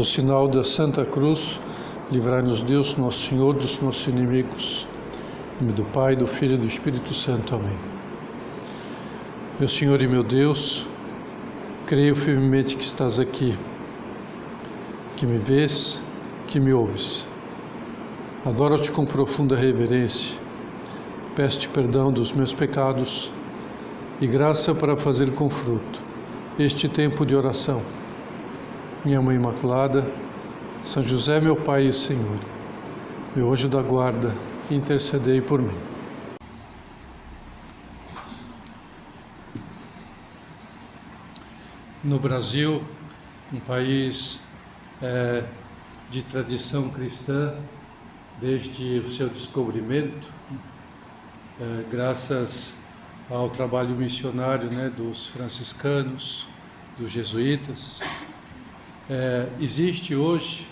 Pelo sinal da Santa Cruz, livrai-nos Deus, nosso Senhor, dos nossos inimigos. Em nome do Pai, do Filho e do Espírito Santo. Amém. Meu Senhor e meu Deus, creio firmemente que estás aqui, que me vês, que me ouves. Adoro-te com profunda reverência. Peço-te perdão dos meus pecados e graça para fazer com fruto este tempo de oração. Minha Mãe Imaculada, São José, meu Pai e Senhor, meu anjo da guarda, intercedei por mim. No Brasil, um país de tradição cristã, desde o seu descobrimento, graças ao trabalho missionário dos franciscanos, dos jesuítas, existe hoje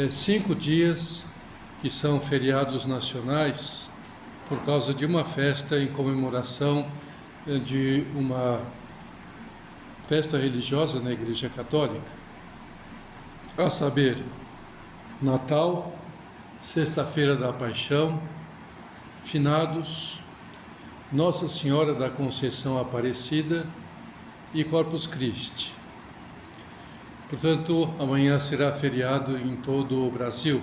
5 dias que são feriados nacionais por causa de uma festa em comemoração de uma festa religiosa na Igreja Católica, a saber, Natal, Sexta-feira da Paixão, Finados, Nossa Senhora da Conceição Aparecida e Corpus Christi. Portanto, amanhã será feriado em todo o Brasil.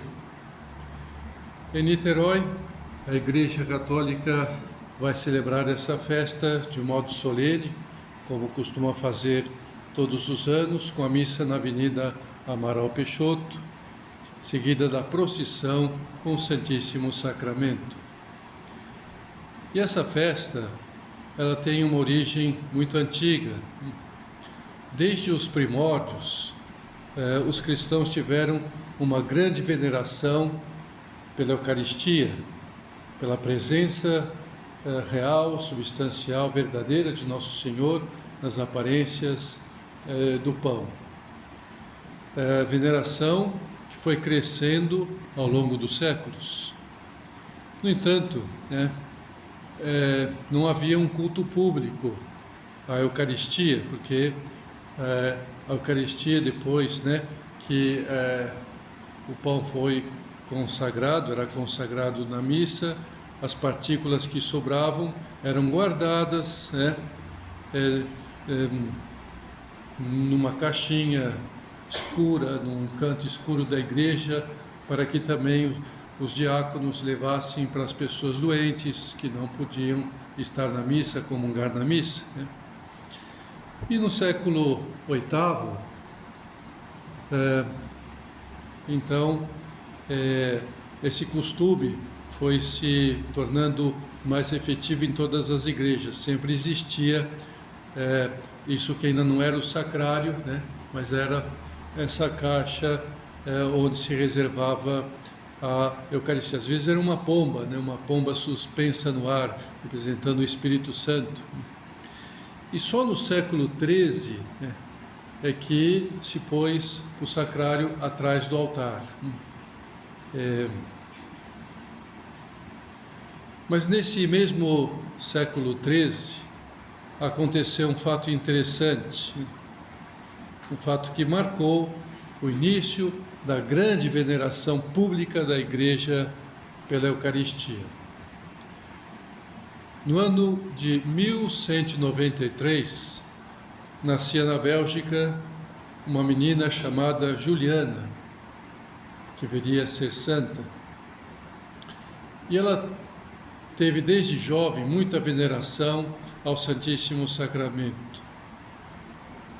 Em Niterói, a Igreja Católica vai celebrar essa festa de um modo solene, como costuma fazer todos os anos, com a missa na Avenida Amaral Peixoto, seguida da procissão com o Santíssimo Sacramento. E essa festa, ela tem uma origem muito antiga. Desde os primórdios, os cristãos tiveram uma grande veneração pela Eucaristia, pela presença real, substancial, verdadeira de Nosso Senhor nas aparências do pão. Veneração que foi crescendo ao longo dos séculos. No entanto, não havia um culto público à Eucaristia, porque a Eucaristia, depois que o pão foi consagrado, era consagrado na missa, as partículas que sobravam eram guardadas numa caixinha escura, num canto escuro da igreja, para que também os diáconos levassem para as pessoas doentes que não podiam estar na missa, comungar na missa. E no século VIII, então, esse costume foi se tornando mais efetivo em todas as igrejas. Sempre existia isso, que ainda não era o sacrário, mas era essa caixa onde se reservava a Eucaristia. Às vezes era uma pomba suspensa no ar, representando o Espírito Santo. E só no século XIII é que se pôs o sacrário atrás do altar. Mas nesse mesmo século XIII aconteceu um fato interessante, um fato que marcou o início da grande veneração pública da Igreja pela Eucaristia. No ano de 1193, nascia na Bélgica uma menina chamada Juliana, que viria a ser santa. E ela teve desde jovem muita veneração ao Santíssimo Sacramento.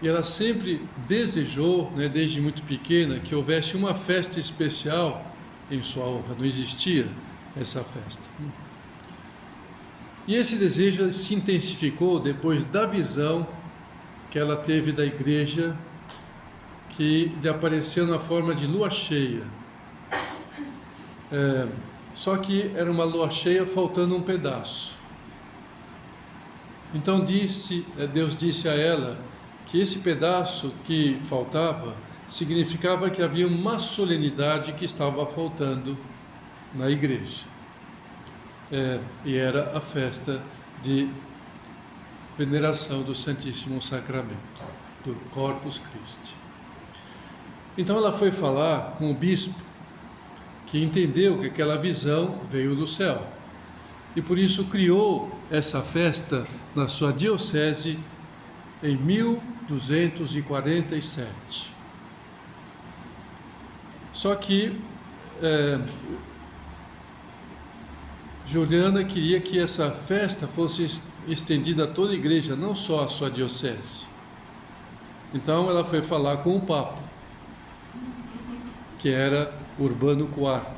E ela sempre desejou, desde muito pequena, que houvesse uma festa especial em sua honra. Não existia essa festa. E esse desejo se intensificou depois da visão que ela teve da igreja, que lhe apareceu na forma de lua cheia. Só que era uma lua cheia faltando um pedaço. Então Deus disse a ela que esse pedaço que faltava significava que havia uma solenidade que estava faltando na igreja. E era a festa de veneração do Santíssimo Sacramento, do Corpus Christi. Então ela foi falar com o bispo, que entendeu que aquela visão veio do céu. E por isso criou essa festa na sua diocese em 1247. Só que Juliana queria que essa festa fosse estendida a toda a igreja, não só a sua diocese. Então ela foi falar com o Papa, que era Urbano IV.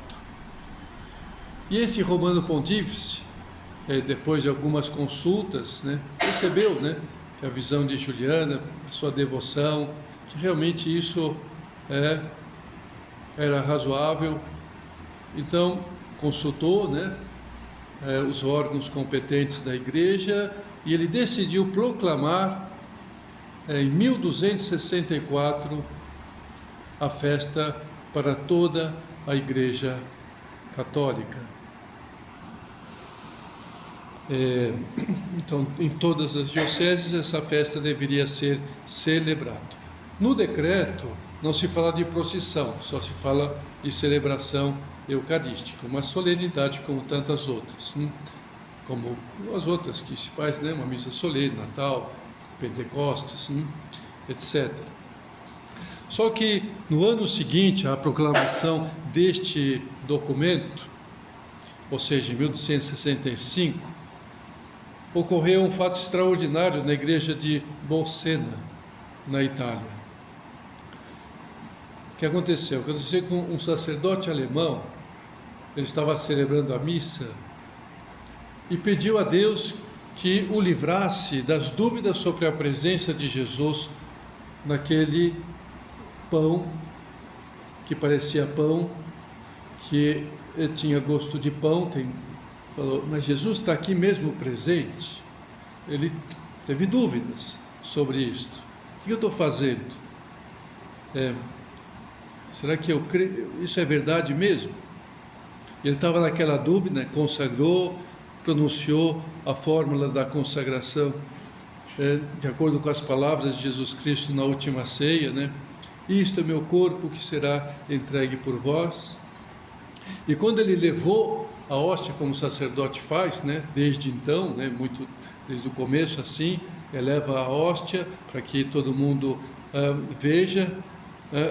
E esse Romano Pontífice, depois de algumas consultas, percebeu, que a visão de Juliana, a sua devoção, que realmente isso era razoável. Então consultou, os órgãos competentes da igreja, e ele decidiu proclamar em 1264 a festa para toda a Igreja Católica. Então, em todas as dioceses, essa festa deveria ser celebrada. No decreto, não se fala de procissão, só se fala de celebração eucarística, uma solenidade como tantas outras, como as outras que se faz, uma missa solene, Natal, Pentecostes, etc. Só que no ano seguinte à proclamação deste documento, ou seja, em 1265, ocorreu um fato extraordinário na igreja de Bolsena, na Itália. O que aconteceu? Aconteceu com um sacerdote alemão. Ele estava celebrando a missa e pediu a Deus que o livrasse das dúvidas sobre a presença de Jesus naquele pão, que parecia pão, que tinha gosto de pão. Falou, mas Jesus está aqui mesmo presente? Ele teve dúvidas sobre isto. O que eu estou fazendo? Será que eu creio? Isso é verdade mesmo? Ele estava naquela dúvida, consagrou, pronunciou a fórmula da consagração, de acordo com as palavras de Jesus Cristo na última ceia, Isto é meu corpo que será entregue por vós. E quando ele levou a hóstia, como o sacerdote faz, desde então, desde o começo assim, eleva a hóstia para que todo mundo veja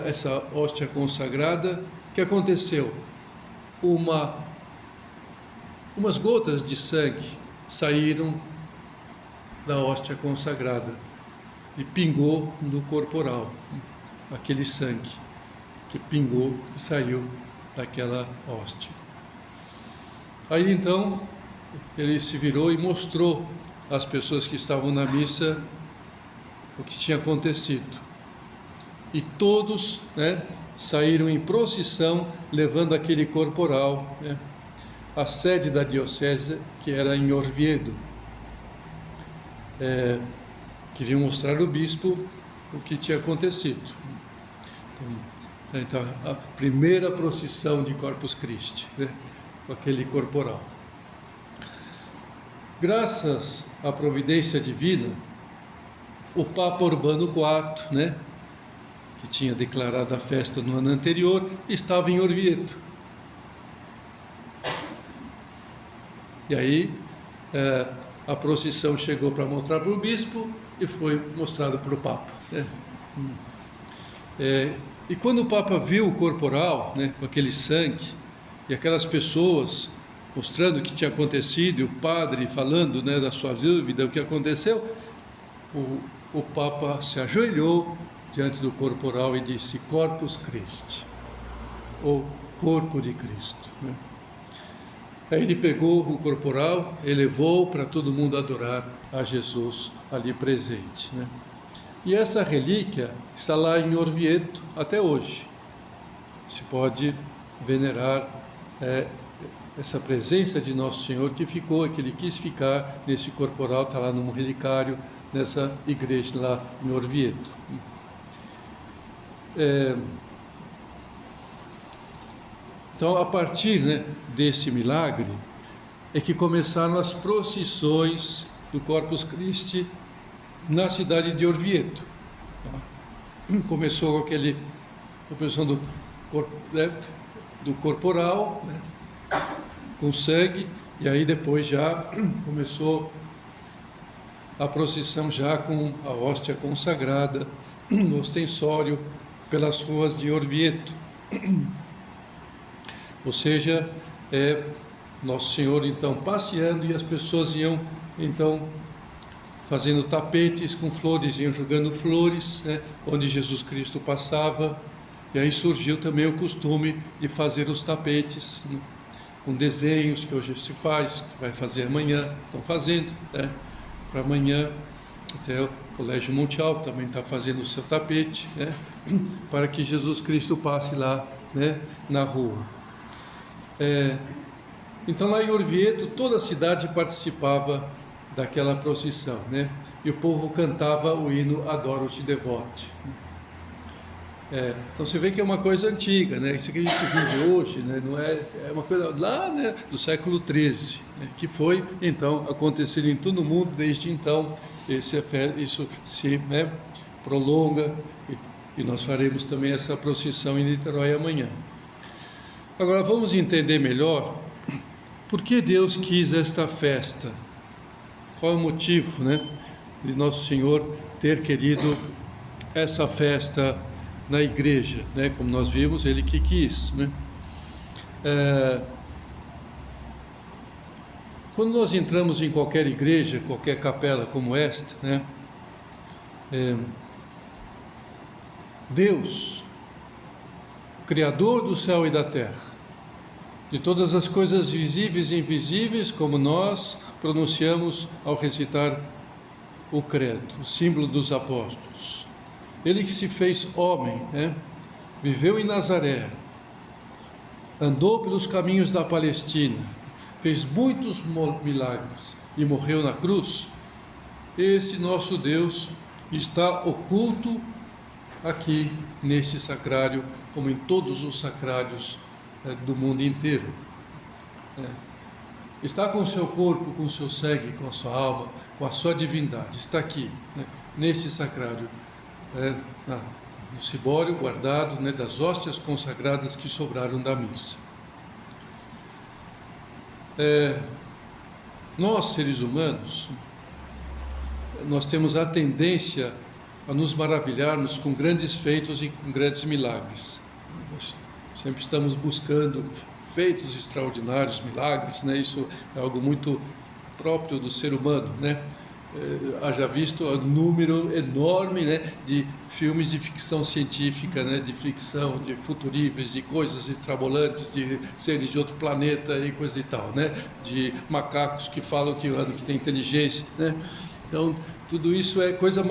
essa hóstia consagrada. O que aconteceu? Umas gotas de sangue saíram da hóstia consagrada e pingou no corporal, aquele sangue que pingou e saiu daquela hóstia. Aí então ele se virou e mostrou às pessoas que estavam na missa o que tinha acontecido. E todos, saíram em procissão levando aquele corporal, à sede da diocese, que era em Orvieto. Queriam mostrar ao bispo o que tinha acontecido. Então, a primeira procissão de Corpus Christi, com aquele corporal. Graças à providência divina, o Papa Urbano IV, que tinha declarado a festa no ano anterior, estava em Orvieto. E aí a procissão chegou para mostrar para o bispo e foi mostrado para o Papa. E quando o Papa viu o corporal, com aquele sangue, e aquelas pessoas mostrando o que tinha acontecido, e o padre falando da sua dúvida, o que aconteceu, o Papa se ajoelhou diante do corporal e disse: Corpus Christi, ou corpo de Cristo. Aí ele pegou o corporal, elevou para todo mundo adorar a Jesus ali presente. E essa relíquia está lá em Orvieto até hoje. Se pode venerar essa presença de Nosso Senhor que Ele quis ficar nesse corporal, está lá num relicário, nessa igreja lá em Orvieto. Então, a partir desse milagre, é que começaram as procissões do Corpus Christi na cidade de Orvieto. Começou com a procissão do corporal, né, com sangue, e aí depois já começou a procissão já com a hóstia consagrada, no ostensório, pelas ruas de Orvieto. Ou seja, Nosso Senhor então passeando, e as pessoas iam então fazendo tapetes com flores, iam jogando flores, né, onde Jesus Cristo passava. E aí surgiu também o costume de fazer os tapetes, né, com desenhos que hoje se faz, que vai fazer amanhã, estão fazendo, né, para amanhã. Até o Colégio Monte Alto também está fazendo o seu tapete, né, para que Jesus Cristo passe lá, né, na rua. Então lá em Orvieto toda a cidade participava daquela procissão, né, e o povo cantava o hino Adoro-te Devote. Então você vê que é uma coisa antiga, né? Isso que a gente vive hoje, né? Não é uma coisa lá, né, do século XIII, né, que foi então acontecendo em todo o mundo desde então. Isso se, né, prolonga, e nós faremos também essa procissão em Niterói amanhã. Agora vamos entender melhor por que Deus quis esta festa. Qual é o motivo, né, de Nosso Senhor ter querido essa festa na igreja, né? Como nós vimos, Ele que quis, né? Quando nós entramos em qualquer igreja, qualquer capela como esta, né, Deus, Criador do céu e da terra, de todas as coisas visíveis e invisíveis, como nós pronunciamos ao recitar o credo, o símbolo dos apóstolos. Ele que se fez homem, né, viveu em Nazaré, andou pelos caminhos da Palestina, fez muitos milagres e morreu na cruz. Esse nosso Deus está oculto aqui neste sacrário, como em todos os sacrários do mundo inteiro. Está com o seu corpo, com o seu sangue, com a sua alma, com a sua divindade. Está aqui, né, neste sacrário, no cibório guardado, né, das hóstias consagradas que sobraram da missa. Nós, seres humanos, nós temos a tendência a nos maravilharmos com grandes feitos e com grandes milagres. Nós sempre estamos buscando feitos extraordinários, milagres, né? Isso é algo muito próprio do ser humano, né? Haja visto o número enorme, né, de filmes de ficção científica, né, de ficção, de futuríveis, de coisas extrabolantes, de seres de outro planeta e coisa e tal, né, de macacos que falam que tem inteligência, né. Então tudo isso é coisa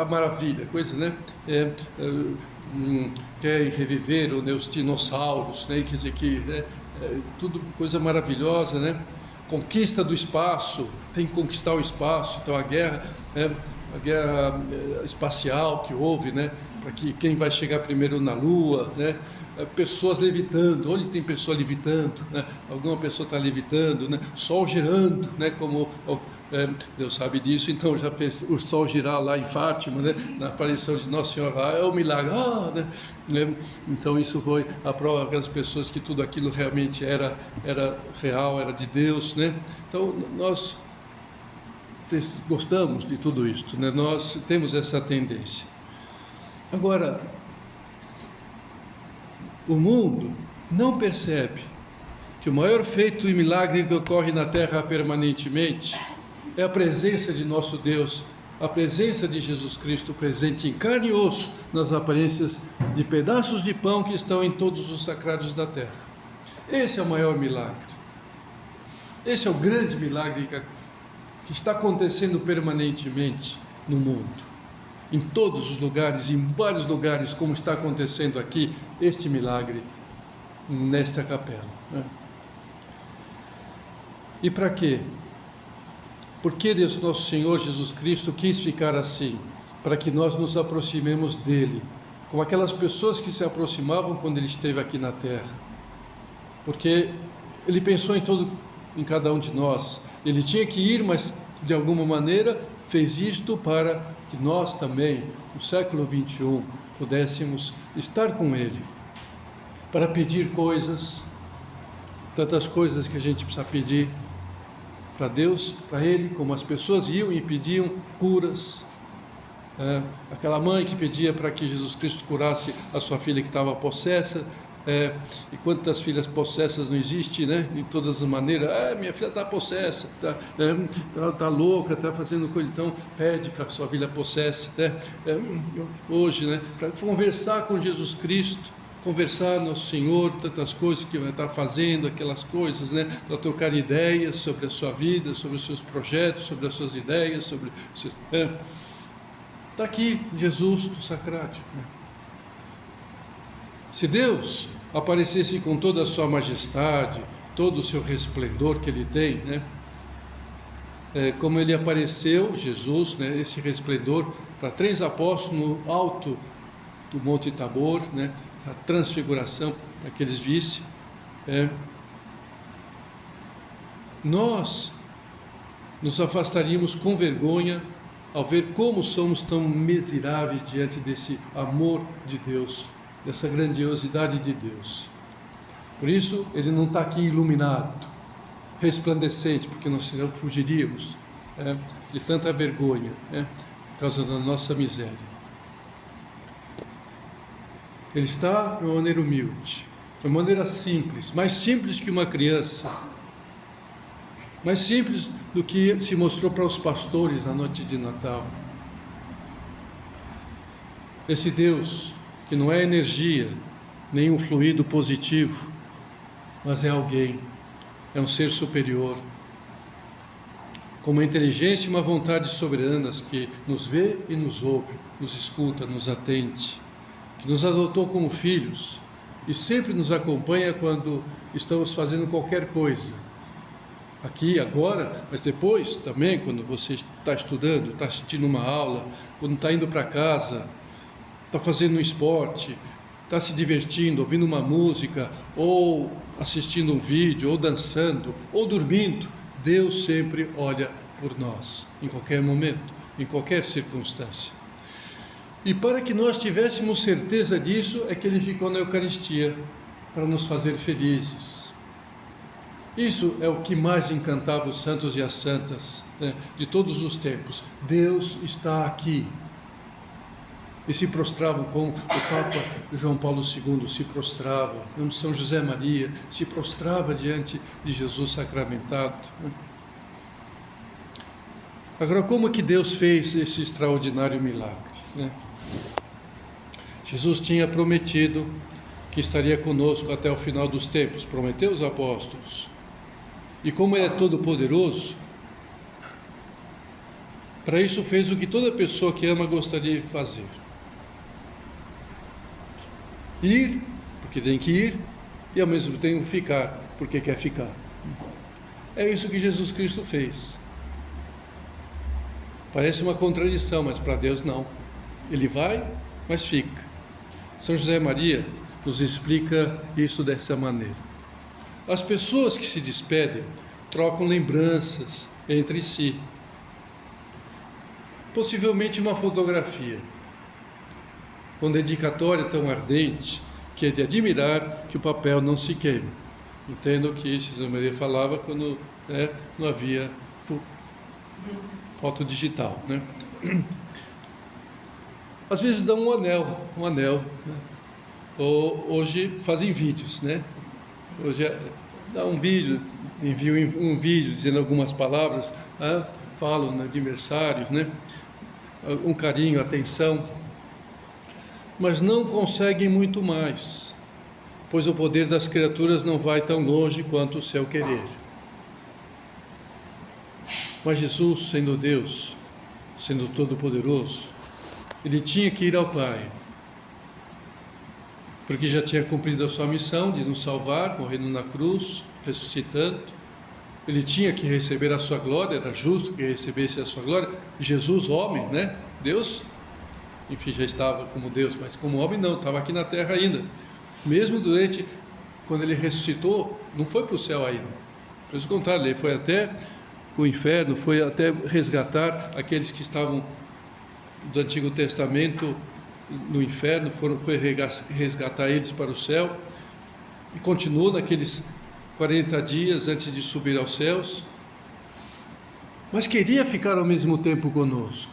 maravilha, coisa, né, quer reviver os dinossauros, né, quer dizer que, né, tudo coisa maravilhosa, né. Conquista do espaço, tem que conquistar o espaço. Então a guerra espacial que houve, né, para que quem vai chegar primeiro na Lua, né, pessoas levitando, onde tem pessoa levitando, né, alguma pessoa está levitando, né, Sol girando, né, como Deus sabe disso, então já fez o Sol girar lá em Fátima, né, na aparição de Nossa Senhora lá, é um milagre, né, então isso foi a prova aquelas pessoas que tudo aquilo realmente era real, era de Deus, né. Então nós gostamos de tudo isto, né, nós temos essa tendência. Agora, o mundo não percebe que o maior feito e milagre que ocorre na Terra permanentemente é a presença de nosso Deus, a presença de Jesus Cristo presente em carne e osso nas aparências de pedaços de pão que estão em todos os sacrários da terra. Esse é o maior milagre. Esse é o grande milagre que está acontecendo permanentemente no mundo. Em todos os lugares, em vários lugares, como está acontecendo aqui, este milagre nesta capela, né? E para quê? Porque Deus, nosso Senhor Jesus Cristo, quis ficar assim, para que nós nos aproximemos dele, como aquelas pessoas que se aproximavam quando ele esteve aqui na terra. Porque ele pensou em cada um de nós. Ele tinha que ir, mas de alguma maneira fez isto para que nós também, no século XXI, pudéssemos estar com Ele, para pedir coisas, tantas coisas que a gente precisa pedir para Deus, para Ele, como as pessoas iam e pediam curas. Aquela mãe que pedia para que Jesus Cristo curasse a sua filha que estava possessa, e quantas filhas possessas não existem, né? De todas as maneiras, minha filha está possessa, tá louca, está fazendo coisa, então pede para a sua filha possessa, hoje, né? Para conversar com Jesus Cristo, conversar Nosso Senhor, tantas coisas que vai estar fazendo, aquelas coisas, né? Para trocar ideias sobre a sua vida, sobre os seus projetos, sobre as suas ideias, sobre está aqui Jesus do Sacrário, né? Se Deus aparecesse com toda a sua majestade, todo o seu resplendor que Ele tem, né? Como Ele apareceu, Jesus, né? Esse resplendor para 3 apóstolos no alto do Monte Tabor, né? A transfiguração, para que eles vissem. Nós nos afastaríamos com vergonha ao ver como somos tão miseráveis diante desse amor de Deus, dessa grandiosidade de Deus. Por isso, Ele não está aqui iluminado, resplandecente, porque nós senão fugiríamos de tanta vergonha, por causa da nossa miséria. Ele está de uma maneira humilde, de uma maneira simples, mais simples que uma criança, mais simples do que se mostrou para os pastores na noite de Natal. Esse Deus que não é energia, nem um fluido positivo, mas é alguém, é um ser superior, com uma inteligência e uma vontade soberanas que nos vê e nos ouve, nos escuta, nos atende, que nos adotou como filhos e sempre nos acompanha quando estamos fazendo qualquer coisa, aqui, agora, mas depois também, quando você está estudando, está assistindo uma aula, quando está indo para casa, está fazendo um esporte, está se divertindo, ouvindo uma música, ou assistindo um vídeo, ou dançando, ou dormindo, Deus sempre olha por nós, em qualquer momento, em qualquer circunstância. E para que nós tivéssemos certeza disso, é que Ele ficou na Eucaristia, para nos fazer felizes. Isso é o que mais encantava os santos e as santas, né, de todos os tempos. Deus está aqui. E se prostravam como o Papa João Paulo II se prostrava, São José Maria se prostrava diante de Jesus sacramentado. Agora, como que Deus fez esse extraordinário milagre, né? Jesus tinha prometido que estaria conosco até o final dos tempos, prometeu aos apóstolos. E como Ele é todo-poderoso, para isso fez o que toda pessoa que ama gostaria de fazer: ir, porque tem que ir, e ao mesmo tempo ficar, porque quer ficar. É isso que Jesus Cristo fez. Parece uma contradição, mas para Deus não. Ele vai, mas fica. São José Maria nos explica isso dessa maneira. As pessoas que se despedem trocam lembranças entre si. Possivelmente uma fotografia, com dedicatória tão ardente que é de admirar que o papel não se queime. Entendo o que José Maria falava quando não havia foto digital, né? Às vezes dão um anel, né? Ou hoje fazem vídeos, né? Hoje dá um vídeo, enviam um vídeo dizendo algumas palavras, falam no aniversário, né? Um carinho, atenção, mas não conseguem muito mais, pois o poder das criaturas não vai tão longe quanto o seu querer. Mas Jesus, sendo Deus, sendo todo-poderoso, Ele tinha que ir ao Pai, porque já tinha cumprido a sua missão de nos salvar, morrendo na cruz, ressuscitando. Ele tinha que receber a sua glória, era justo que recebesse a sua glória. Jesus, homem, né? Deus, enfim, já estava como Deus, mas como homem não, estava aqui na terra ainda. Mesmo quando ele ressuscitou, não foi para o céu ainda. Pelo contrário, ele foi até o inferno, foi até resgatar aqueles que estavam do Antigo Testamento no inferno, foi resgatar eles para o céu, e continuou naqueles 40 dias antes de subir aos céus, mas queria ficar ao mesmo tempo conosco.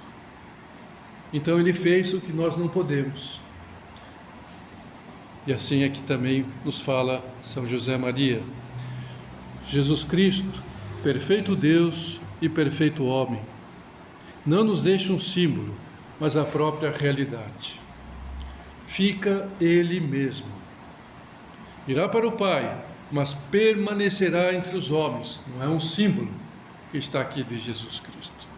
Então ele fez o que nós não podemos. E assim aqui também nos fala São José Maria. Jesus Cristo, perfeito Deus e perfeito homem, não nos deixa um símbolo, mas a própria realidade. Fica Ele mesmo. Irá para o Pai, mas permanecerá entre os homens. Não é um símbolo que está aqui de Jesus Cristo.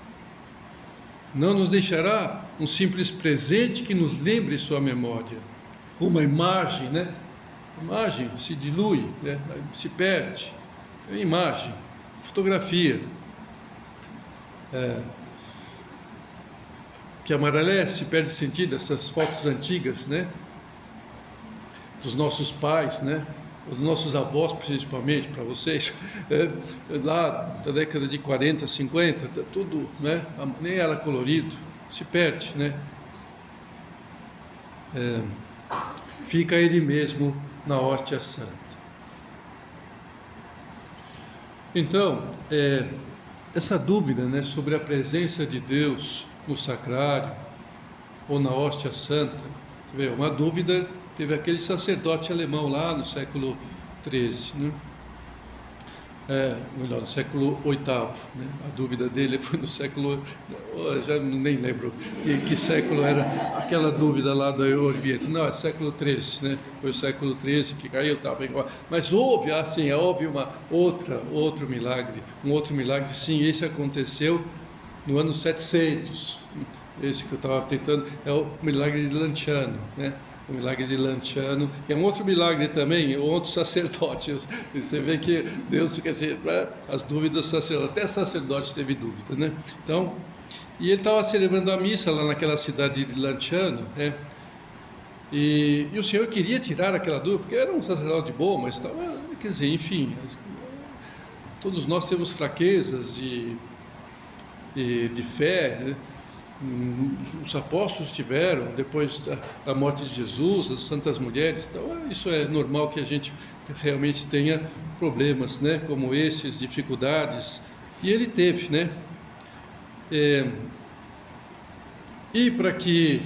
Não nos deixará um simples presente que nos lembre sua memória. Uma imagem, né? A imagem se dilui, né? Se perde. É imagem, fotografia. Que amarelece, perde sentido, essas fotos antigas, né? Dos nossos pais, né? Dos nossos avós, principalmente, para vocês, lá da década de 40, 50, tudo, né? Nem era colorido, se perde, né? Fica Ele mesmo na hóstia santa. Então, essa dúvida, né, sobre a presença de Deus no sacrário ou na hóstia santa, você vê, uma dúvida teve aquele sacerdote alemão lá no século XIII, né? Melhor, no século VIII, né? A dúvida dele foi no século, já nem lembro que século era aquela dúvida lá do Orvieto. Não, é século XIII, né? Foi o século XIII que caiu, estava igual. Mas houve outro milagre, sim, esse aconteceu no ano 700. Esse que eu estava tentando, é o milagre de Lanciano, né? O milagre de Lanciano, que é um outro milagre também, outro sacerdote. Você vê que Deus, quer dizer, as dúvidas sacerdotes, até sacerdote teve dúvida, né? Então, e ele estava celebrando a missa lá naquela cidade de Lanciano, né? E o Senhor queria tirar aquela dúvida, porque era um sacerdote bom, mas estava, quer dizer, enfim, todos nós temos fraquezas de fé, né? Os apóstolos tiveram, depois da morte de Jesus, as santas mulheres, então isso é normal que a gente realmente tenha problemas, né, como esses, dificuldades, e ele teve, né, e para que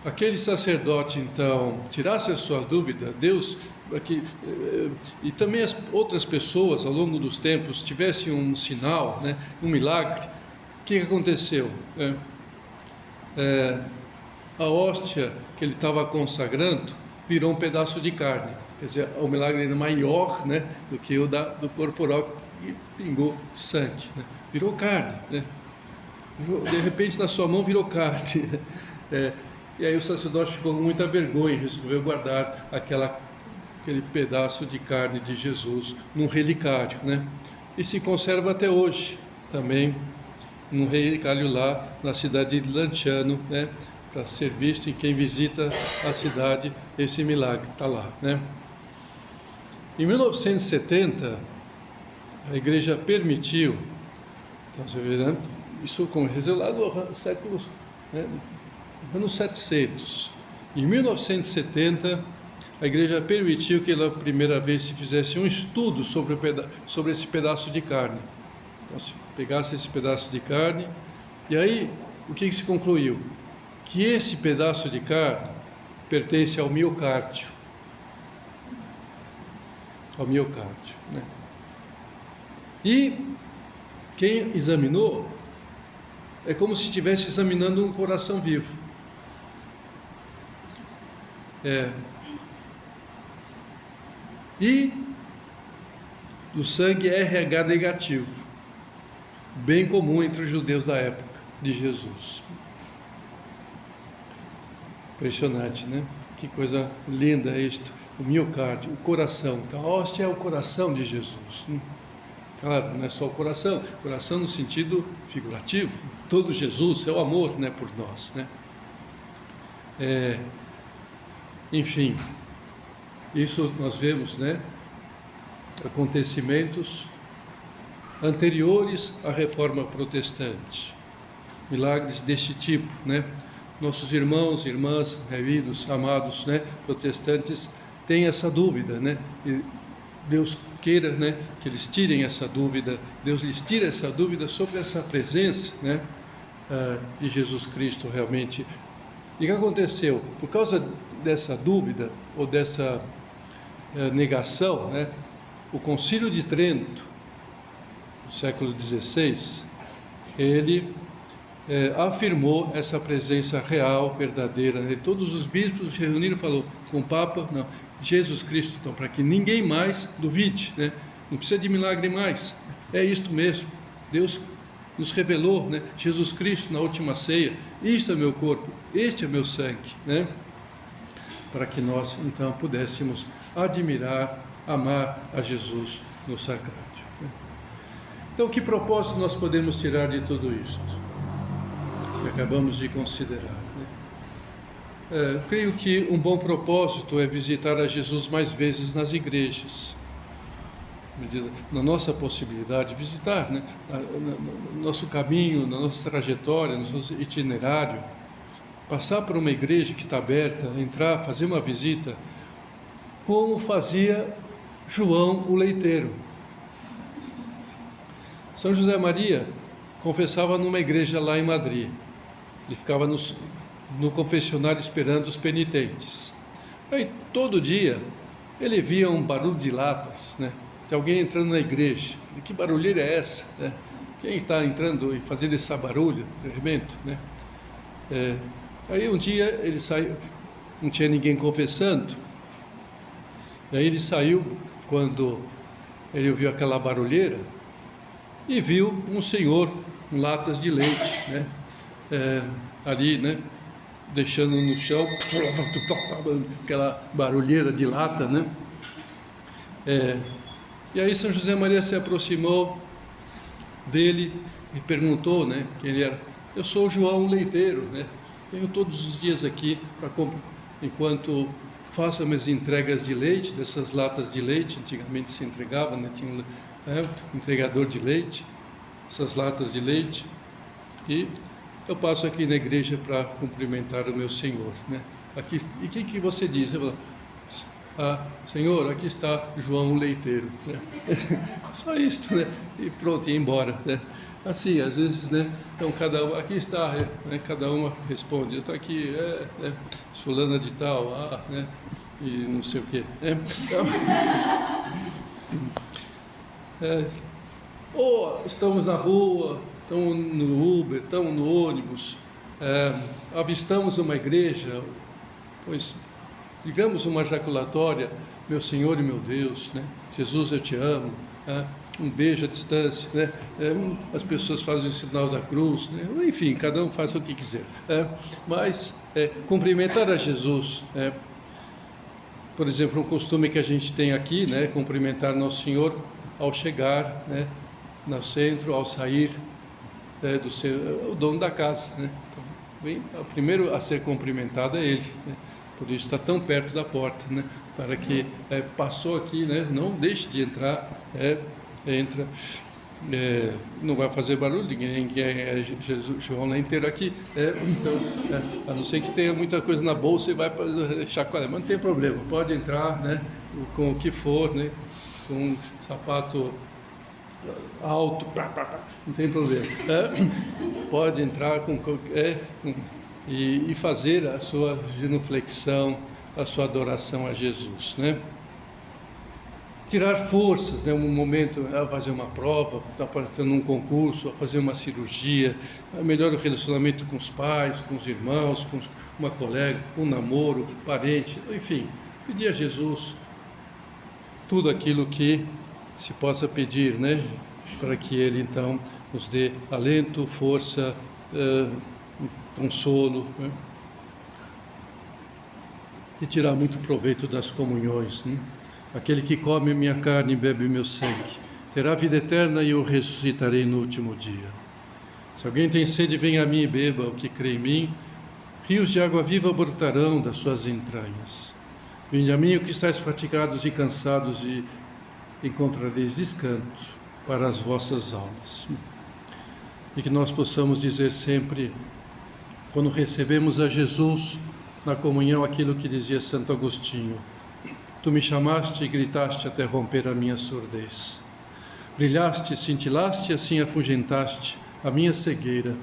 aquele sacerdote então tirasse a sua dúvida, Deus, para que, e também as outras pessoas ao longo dos tempos tivessem um sinal, né, um milagre, o que aconteceu? A hóstia que ele estava consagrando virou um pedaço de carne, quer dizer, o milagre ainda maior, né, do que o do corporal que pingou sangue, né? Virou carne, né? De repente na sua mão virou carne. E aí o sacerdote ficou com muita vergonha e resolveu guardar aquele pedaço de carne de Jesus num relicário, né? E se conserva até hoje também num relicário lá na cidade de Lanciano, né, para ser visto em quem visita a cidade, esse milagre está lá, né? Em 1970, a igreja permitiu, então você vê, né, isso aconteceu lá no século, né, anos 700. Em 1970, a igreja permitiu que pela primeira vez se fizesse um estudo sobre esse pedaço de carne. Então, se pegasse esse pedaço de carne, e aí, o que se concluiu? Que esse pedaço de carne pertence ao miocárdio. Ao miocárdio, né? E quem examinou, é como se estivesse examinando um coração vivo. E o sangue é RH negativo, bem comum entre os judeus da época de Jesus. Impressionante, né? Que coisa linda isto, o miocárdio, o coração. Então, a hóstia é o coração de Jesus, né? Claro, não é só o coração no sentido figurativo. Todo Jesus é o amor, né, por nós, né? Enfim, isso nós vemos, né? Acontecimentos anteriores à Reforma Protestante, milagres deste tipo, né? nossos irmãos e irmãs, queridos, amados, né, protestantes, têm essa dúvida, né? E Deus queira, né, que eles tirem essa dúvida, Deus lhes tira essa dúvida sobre essa presença, né, de Jesus Cristo realmente. E o que aconteceu? Por causa dessa dúvida ou dessa negação, né, o Concílio de Trento, no século XVI, ele afirmou essa presença real, verdadeira, né? Todos os bispos se reuniram e falaram com o Papa, não, Jesus Cristo, então, para que ninguém mais duvide, né? Não precisa de milagre mais, é isto mesmo, Deus nos revelou, né? Jesus Cristo na última ceia, isto é meu corpo, este é meu sangue, né? Para que nós então pudéssemos admirar, amar a Jesus no sacrário, né? Então, que propósito nós podemos tirar de tudo isto que acabamos de considerar, né? Creio que um bom propósito é visitar a Jesus mais vezes nas igrejas, na nossa possibilidade de visitar, né? No nosso caminho, na nossa trajetória, no nosso itinerário, passar por uma igreja que está aberta, entrar, fazer uma visita, como fazia João o leiteiro. São José Maria confessava numa igreja lá em Madrid. Ele ficava no confessionário esperando os penitentes. Aí todo dia ele via um barulho de latas, né, de alguém entrando na igreja. Que barulheira é essa, né? Quem está entrando e fazendo esse barulho tremendo, né? Aí um dia ele saiu, não tinha ninguém confessando. E aí ele saiu quando ele ouviu aquela barulheira e viu um senhor com latas de leite, né? Ali, né, deixando no chão aquela barulheira de lata, né? E aí São José Maria se aproximou dele e perguntou, né, quem ele era. Eu sou o João Leiteiro, né? Venho todos os dias aqui para enquanto faço minhas entregas de leite, dessas latas de leite. Antigamente se entregava, né? Tinha um entregador de leite, essas latas de leite, e eu passo aqui na igreja para cumprimentar o meu Senhor, né? Aqui, e o que você diz? Eu falo, Senhor, aqui está João Leiteiro, né? Só isto, né? E pronto, ia embora, né? Assim, às vezes, né? Então cada um, aqui está, né? Cada uma responde, eu estou aqui, né? Fulana de tal, né? E não sei o quê, né? Ou estamos na rua, estamos no Uber, estamos no ônibus, avistamos uma igreja, pois digamos uma jaculatória, meu Senhor e meu Deus, né? Jesus, eu te amo, um beijo à distância, né? As pessoas fazem o sinal da cruz, né? Enfim, cada um faz o que quiser, mas cumprimentar a Jesus, por exemplo, um costume que a gente tem aqui, né? Cumprimentar Nosso Senhor ao chegar, né, no centro, ao sair, o dono da casa, né? Então, o primeiro a ser cumprimentado é ele, né? Por isso está tão perto da porta, né? Para que passou aqui, né? Não deixe de entrar, entra, não vai fazer barulho, ninguém é Jesus, João inteiro aqui, então, a não ser que tenha muita coisa na bolsa e vai chacoalhar, mas não tem problema, pode entrar, né? Com o que for, né? Com um sapato alto, não tem problema, pode entrar e fazer a sua genuflexão, a sua adoração a Jesus, né? Tirar forças, né? Um momento, fazer uma prova, está aparecendo um concurso, fazer uma cirurgia, melhor o relacionamento com os pais, com os irmãos, com uma colega, com um namoro, parente, enfim, pedir a Jesus tudo aquilo que se possa pedir, né? Para que Ele então nos dê alento, força, consolo, né? E tirar muito proveito das comunhões, né? Aquele que come minha carne e bebe meu sangue terá vida eterna e eu ressuscitarei no último dia. Se alguém tem sede, venha a mim e beba. O que crê em mim, rios de água viva brotarão das suas entranhas. Vinde a mim, o que estáis fatigados e cansados, e encontrareis descanso para as vossas almas. E que nós possamos dizer sempre, quando recebemos a Jesus na comunhão, aquilo que dizia Santo Agostinho: tu me chamaste e gritaste até romper a minha surdez. Brilhaste, cintilaste e assim afugentaste a minha cegueira.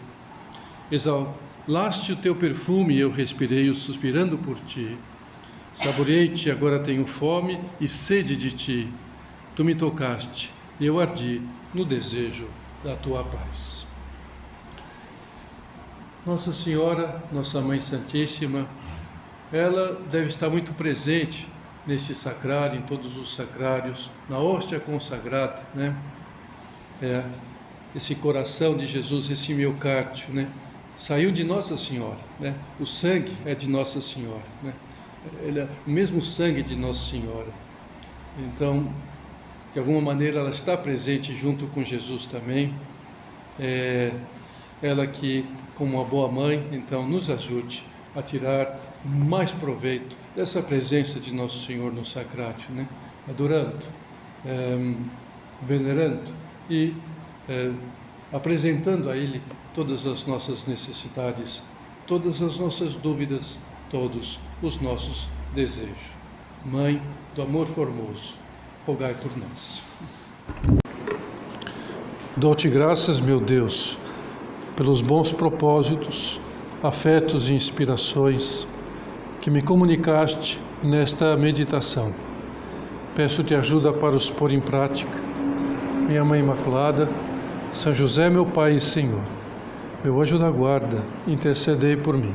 Exalaste o teu perfume e eu respirei-o suspirando por ti. Saboreei-te, agora tenho fome e sede de ti. Tu me tocaste e eu ardi no desejo da tua paz. Nossa Senhora, Nossa Mãe Santíssima, ela deve estar muito presente neste sacrário, em todos os sacrários, na hóstia consagrada, né? Esse coração de Jesus, esse miocárdio, né? Saiu de Nossa Senhora, né? O sangue é de Nossa Senhora, né? Ele é o mesmo sangue de Nossa Senhora. Então, de alguma maneira, ela está presente junto com Jesus também. Ela que, como uma boa mãe, então, nos ajude a tirar mais proveito dessa presença de Nosso Senhor no sacrário, né? Adorando, venerando e apresentando a Ele todas as nossas necessidades, todas as nossas dúvidas, todos os nossos desejos. Mãe do amor formoso, rogai por nós. Dou-te graças, meu Deus, pelos bons propósitos, afetos e inspirações que me comunicaste nesta meditação. Peço-te ajuda para os pôr em prática. Minha Mãe Imaculada, São José, meu Pai e Senhor, meu anjo da guarda, intercedei por mim.